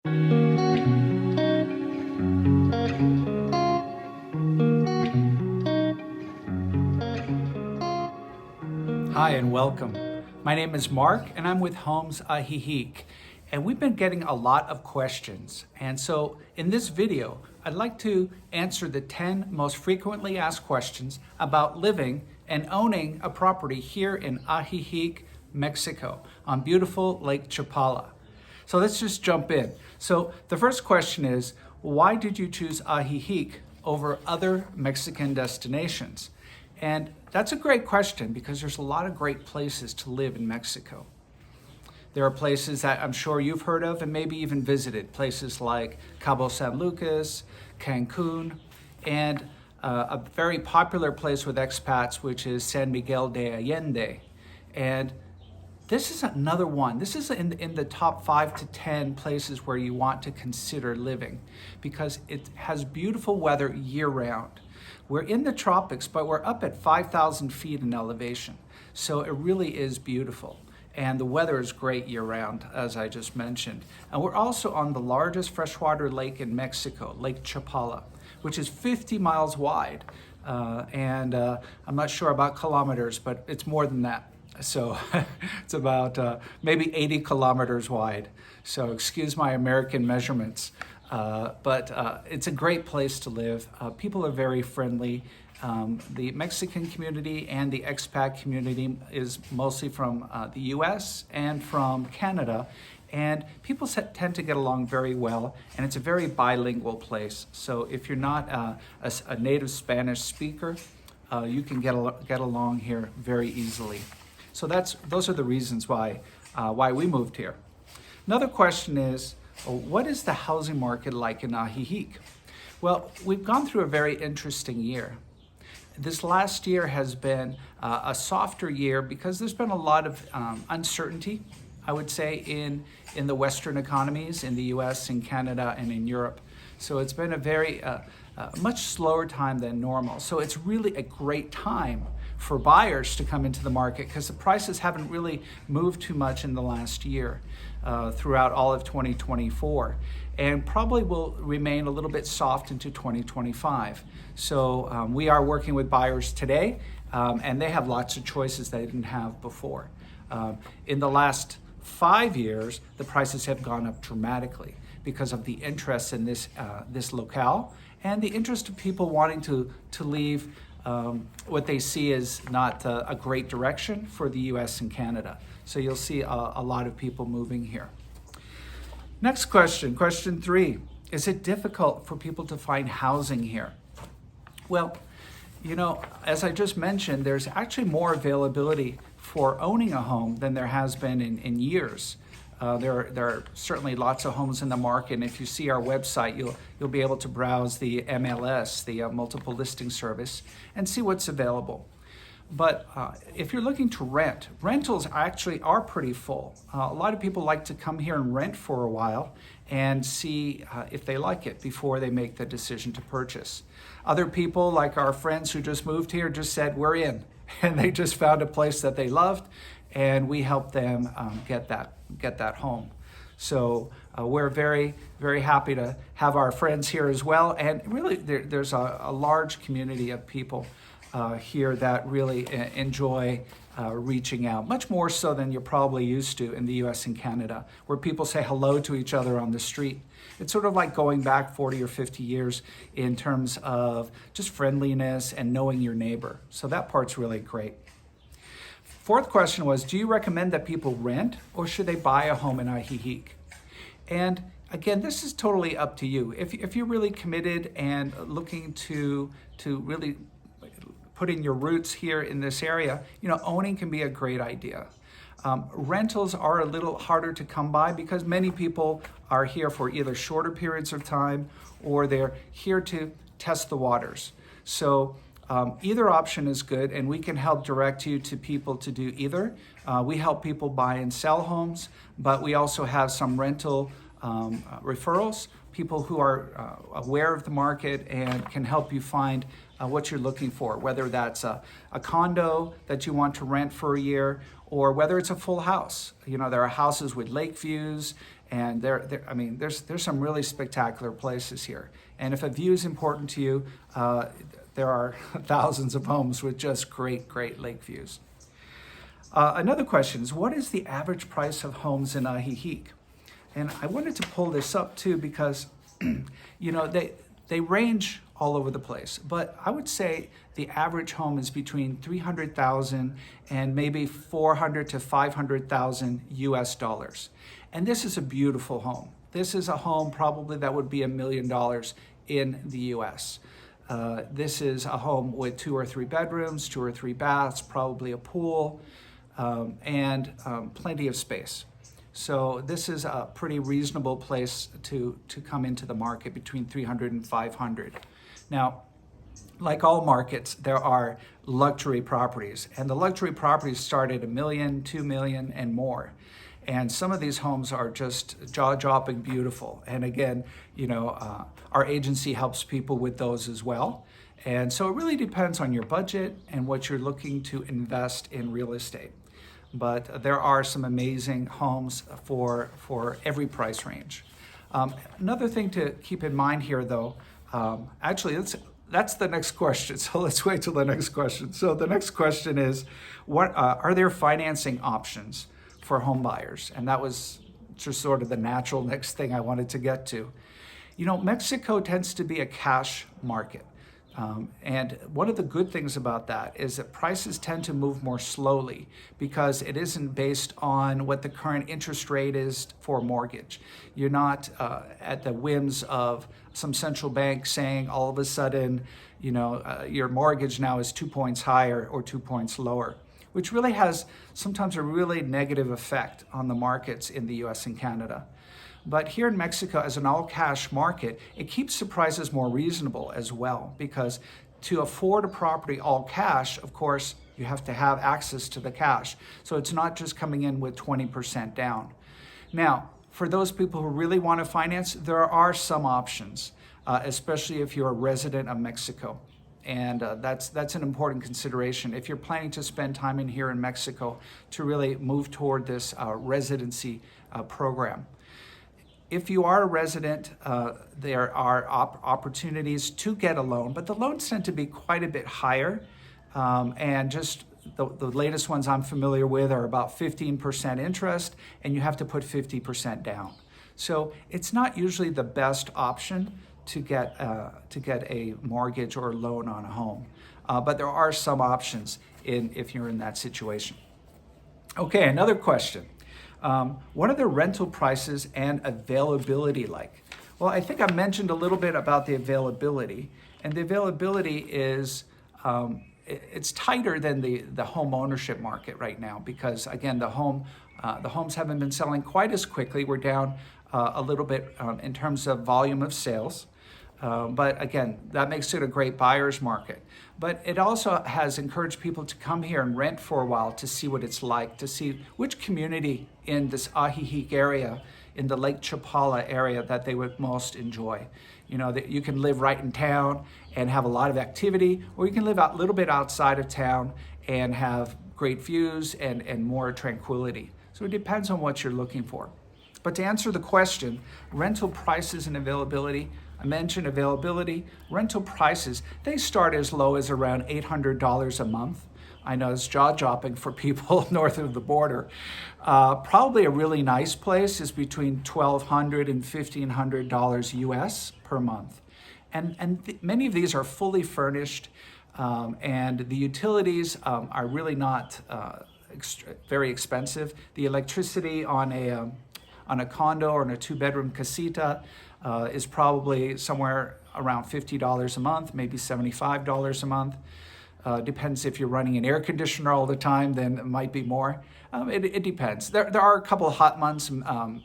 Hi and welcome. My name is Mark and I'm with Homes Ajijic, and we've been getting a lot of questions. And so in this video, I'd like to answer the 10 most frequently asked questions about living and owning a property here in Ajijic, Mexico, on beautiful Lake Chapala. So let's just jump in. So the first question is, why did you choose Ajijic over other Mexican destinations? And that's a great question because there's a lot of great places to live in Mexico. There are places that I'm sure you've heard of and maybe even visited, places like Cabo San Lucas, Cancun, and a very popular place with expats, which is San Miguel de Allende. And this is another one. This is in the top 5 to 10 places where you want to consider living because it has beautiful weather year-round. We're in the tropics, but we're up at 5,000 feet in elevation. So it really is beautiful. And the weather is great year-round, as I just mentioned. And we're also on the largest freshwater lake in Mexico, Lake Chapala, which is 50 miles wide. I'm not sure about kilometers, but it's more than that. So it's about maybe 80 kilometers wide. So excuse my American measurements. But it's a great place to live. People are very friendly. The Mexican community and the expat community is mostly from the US and from Canada. And people tend to get along very well, and it's a very bilingual place. So if you're not a native Spanish speaker, you can get along here very easily. So those are the reasons why we moved here. Another question is, what is the housing market like in Ajijic? Well, we've gone through a very interesting year. This last year has been a softer year because there's been a lot of uncertainty, I would say, in the Western economies, in the US, in Canada, and in Europe. So it's been a very much slower time than normal. So it's really a great time for buyers to come into the market because the prices haven't really moved too much in the last year throughout all of 2024, and probably will remain a little bit soft into 2025. So we are working with buyers today, and they have lots of choices they didn't have before. In the last 5 years, the prices have gone up dramatically because of the interest in this locale and the interest of people wanting to leave what they see is not a great direction for the US and Canada. So you'll see a lot of people moving here. Next question, question 3. Is it difficult for people to find housing here? Well, you know, as I just mentioned, there's actually more availability for owning a home than there has been in years. There are certainly lots of homes in the market, and if you see our website, you'll be able to browse the MLS, the multiple listing service, and see what's available. But if you're looking to rent, rentals actually are pretty full. A lot of people like to come here and rent for a while and see if they like it before they make the decision to purchase. Other people, like our friends who just moved here, just said, we're in, and they just found a place that they loved, and we helped them get that home. So we're very, very happy to have our friends here as well. And really, there's a large community of people here that really enjoy reaching out, much more so than you're probably used to in the US and Canada, where people say hello to each other on the street. It's sort of like going back 40 or 50 years in terms of just friendliness and knowing your neighbor. So that part's really great. Fourth question was, do you recommend that people rent or should they buy a home in Ajijic? And again, this is totally up to you. If you're really committed and looking to really put in your roots here in this area, you know, owning can be a great idea. Rentals are a little harder to come by because many people are here for either shorter periods of time or they're here to test the waters. So either option is good, and we can help direct you to people to do either. We help people buy and sell homes, but we also have some rental referrals, people who are aware of the market and can help you find what you're looking for, whether that's a condo that you want to rent for a year or whether it's a full house. You know, there are houses with lake views And I mean, there's some really spectacular places here. And if a view is important to you, there are thousands of homes with just great lake views. Another question is, what is the average price of homes in Ajijic? And I wanted to pull this up too because, you know, they range all over the place. But I would say the average home is between 300,000 and maybe 400 to 500,000 US dollars. And this is a beautiful home. This is a home probably that would be $1 million in the US. This is a home with 2 or 3 bedrooms, 2 or 3 baths, probably a pool, and plenty of space. So this is a pretty reasonable place to come into the market, between 300 and 500. Now, like all markets, there are luxury properties, and the luxury properties start at $1 million, $2 million, and more. And some of these homes are just jaw-dropping beautiful. And again, you know, our agency helps people with those as well. And so it really depends on your budget and what you're looking to invest in real estate. But there are some amazing homes for every price range. Another thing to keep in mind here, though, actually, that's the next question. So let's wait till the next question. So the next question is, what are there financing options for home buyers? And that was just sort of the natural next thing I wanted to get to. You know, Mexico tends to be a cash market. And one of the good things about that is that prices tend to move more slowly because it isn't based on what the current interest rate is for a mortgage. You're not at the whims of some central bank saying all of a sudden, you know, your mortgage now is 2 points higher or 2 points lower, which really has sometimes a really negative effect on the markets in the US and Canada. But here in Mexico, as an all-cash market, it keeps the prices more reasonable as well, because to afford a property all cash, of course, you have to have access to the cash. So it's not just coming in with 20% down. Now, for those people who really want to finance, there are some options, especially if you're a resident of Mexico. And that's an important consideration if you're planning to spend time in here in Mexico to really move toward this residency program. If you are a resident, there are opportunities to get a loan, but the loans tend to be quite a bit higher. And just the latest ones I'm familiar with are about 15% interest, and you have to put 50% down. So it's not usually the best option to get a mortgage or loan on a home. But there are some options if you're in that situation. Okay, another question. What are the rental prices and availability like? Well, I think I mentioned a little bit about the availability, and the availability is it's tighter than the home ownership market right now because, again, the homes haven't been selling quite as quickly. We're down a little bit in terms of volume of sales. But again, that makes it a great buyer's market. But it also has encouraged people to come here and rent for a while to see what it's like, to see which community in this Ajijic area, in the Lake Chapala area, that they would most enjoy. You know, that you can live right in town and have a lot of activity, or you can live a little bit outside of town and have great views and more tranquility. So it depends on what you're looking for. But to answer the question, rental prices and availability, I mentioned availability. Rental prices, they start as low as around $800 a month. I know it's jaw-dropping for people north of the border. Probably a really nice place is between $1,200 and $1,500 US per month. And many of these are fully furnished, and the utilities are really not very expensive. The electricity on a condo or in a 2-bedroom casita is probably somewhere around $50 a month, maybe $75 a month. Depends if you're running an air conditioner all the time, then it might be more. It depends. There are a couple of hot months.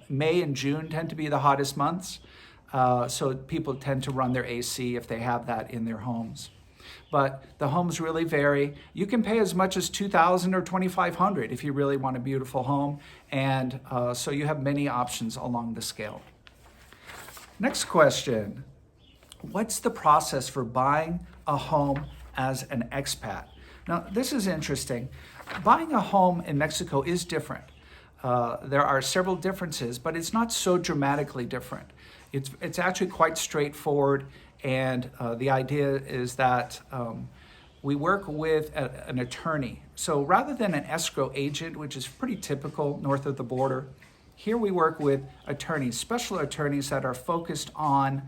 May and June tend to be the hottest months. So people tend to run their AC if they have that in their homes. But the homes really vary. You can pay as much as $2,000 or $2,500 if you really want a beautiful home. And so you have many options along the scale. Next question. What's the process for buying a home as an expat? Now, this is interesting. Buying a home in Mexico is different. there are several differences, but it's not so dramatically different. It's actually quite straightforward, and the idea is that we work with an attorney. So rather than an escrow agent, which is pretty typical north of the border, here we work with attorneys, special attorneys that are focused on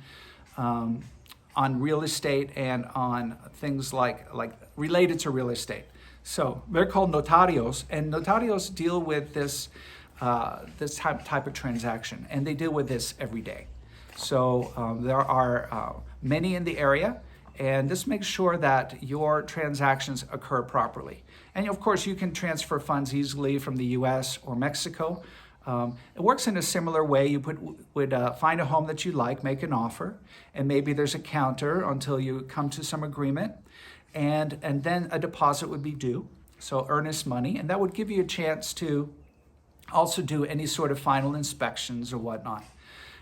real estate and on things like related to real estate. So they're called notarios, and notarios deal with this type of transaction, and they deal with this every day. So there are many in the area, and this makes sure that your transactions occur properly. And of course, you can transfer funds easily from the US or Mexico. It works in a similar way. You would find a home that you like, make an offer, and maybe there's a counter until you come to some agreement, and then a deposit would be due, so earnest money, and that would give you a chance to also do any sort of final inspections or whatnot.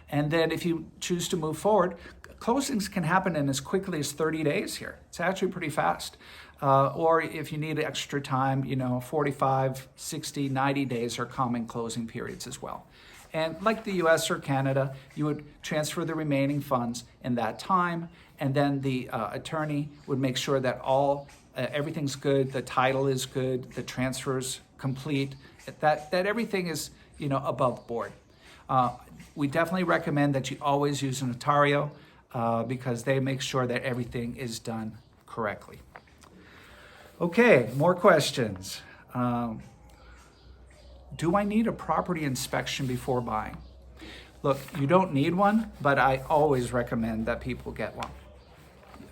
And then if you choose to move forward, closings can happen in as quickly as 30 days here. It's actually pretty fast. Or if you need extra time, 45, 60, 90 days are common closing periods as well. And like the US or Canada, you would transfer the remaining funds in that time, and then the attorney would make sure that everything's good, the title is good, the transfer's complete, that everything is above board. We definitely recommend that you always use a notario because they make sure that everything is done correctly. Okay, more questions. Do I need a property inspection before buying? Look, you don't need one, but I always recommend that people get one.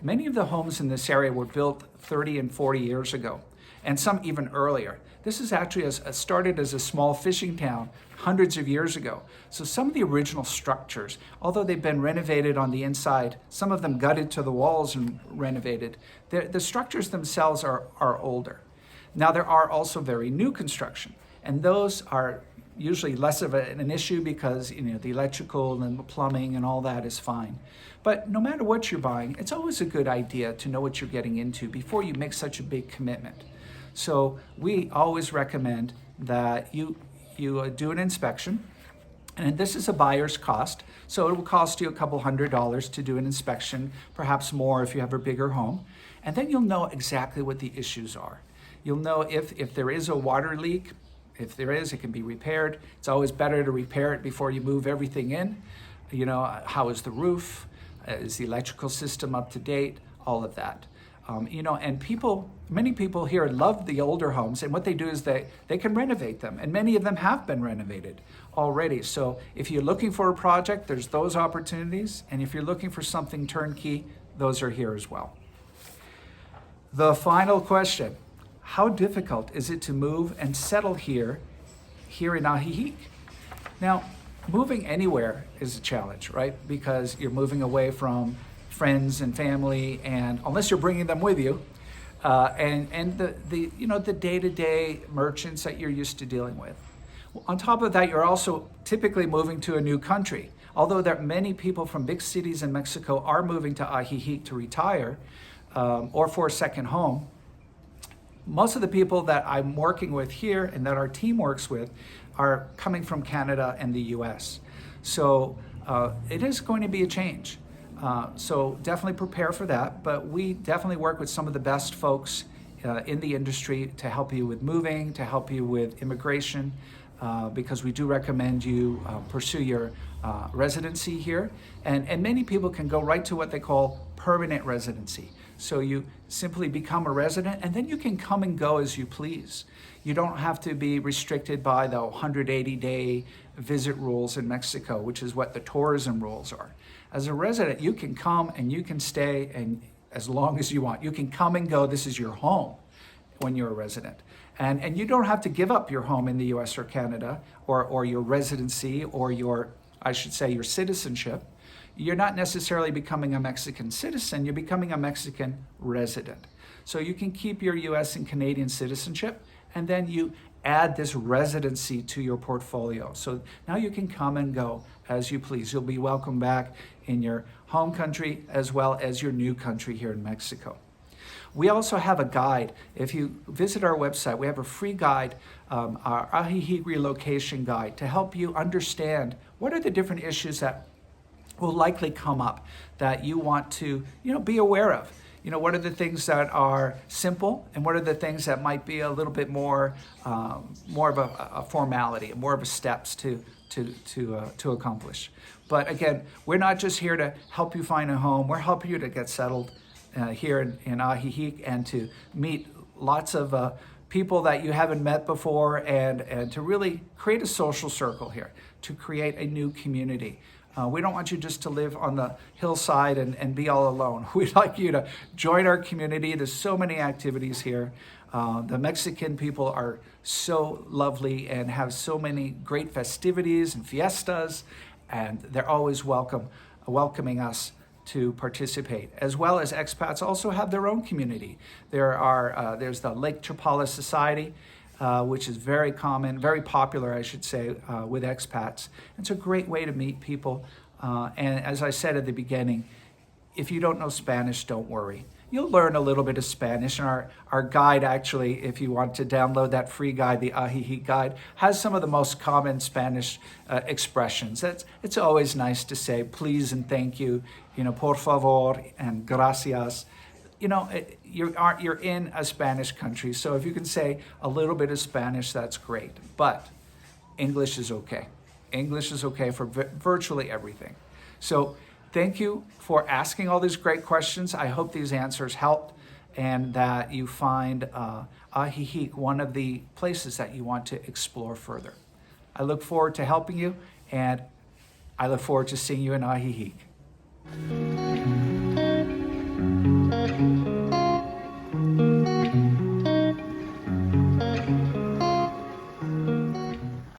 Many of the homes in this area were built 30 and 40 years ago, and some even earlier. This is actually started as a small fishing town hundreds of years ago. So some of the original structures, although they've been renovated on the inside, some of them gutted to the walls and renovated, the structures themselves are older. Now there are also very new construction, and those are usually less of an issue because the electrical and the plumbing and all that is fine. But no matter what you're buying, it's always a good idea to know what you're getting into before you make such a big commitment. So we always recommend that you do an inspection, and this is a buyer's cost. So it will cost you a couple $100 to do an inspection, perhaps more if you have a bigger home. And then you'll know exactly what the issues are. You'll know if there is a water leak. If there is, it can be repaired. It's always better to repair it before you move everything in. How is the roof? Is the electrical system up to date? All of that. And many people here love the older homes, and what they do is they can renovate them, and many of them have been renovated already. So if you're looking for a project, there's those opportunities, and if you're looking for something turnkey, those are here as well. The final question: how difficult is it to move and settle here in Ajijic? Now, moving anywhere is a challenge, right? Because you're moving away from friends and family, and unless you're bringing them with you, and the day-to-day merchants that you're used to dealing with. On top of that, you're also typically moving to a new country. Although there are many people from big cities in Mexico are moving to Ajijic to retire or for a second home, most of the people that I'm working with here and that our team works with are coming from Canada and the US. So it is going to be a change. So definitely prepare for that, but we definitely work with some of the best folks in the industry to help you with moving, to help you with immigration, because we do recommend you pursue your residency here. And many people can go right to what they call permanent residency. So you simply become a resident, and then you can come and go as you please. You don't have to be restricted by the 180-day visit rules in Mexico, which is what the tourism rules are. As a resident, you can come and you can stay and as long as you want. You can come and go. This is your home when you're a resident. And you don't have to give up your home in the US or Canada or your residency or your citizenship. You're not necessarily becoming a Mexican citizen, you're becoming a Mexican resident. So you can keep your US and Canadian citizenship, and then you add this residency to your portfolio. So now you can come and go as you please. You'll be welcome back in your home country as well as your new country here in Mexico. We also have a guide. If you visit our website, we have a free guide our Ajijic relocation guide to help you understand what are the different issues that will likely come up that you want to, be aware of. What are the things that are simple, and what are the things that might be a little bit more of a formality, more of a steps to accomplish. But again, we're not just here to help you find a home. We're helping you to get settled here in Ajijic and to meet lots of people that you haven't met before, and to really create a social circle here, to create a new community. We don't want you just to live on the hillside and be all alone. We'd like you to join our community. There's so many activities here. The Mexican people are so lovely and have so many great festivities and fiestas, and they're always welcoming us to participate. As well as expats also have their own community. There's the Lake Chapala Society, which is very common, very popular, I should say, with expats. It's a great way to meet people. And as I said at the beginning, if you don't know Spanish, don't worry. You'll learn a little bit of Spanish. And our guide, actually, if you want to download that free guide, the Ajijic guide, has some of the most common Spanish expressions. It's always nice to say please and thank you, por favor and gracias. You're in a Spanish country, so if you can say a little bit of Spanish, that's great. But English is okay. English is okay for virtually everything. So thank you for asking all these great questions. I hope these answers helped and that you find Ajijic one of the places that you want to explore further. I look forward to helping you, and I look forward to seeing you in Ajijic.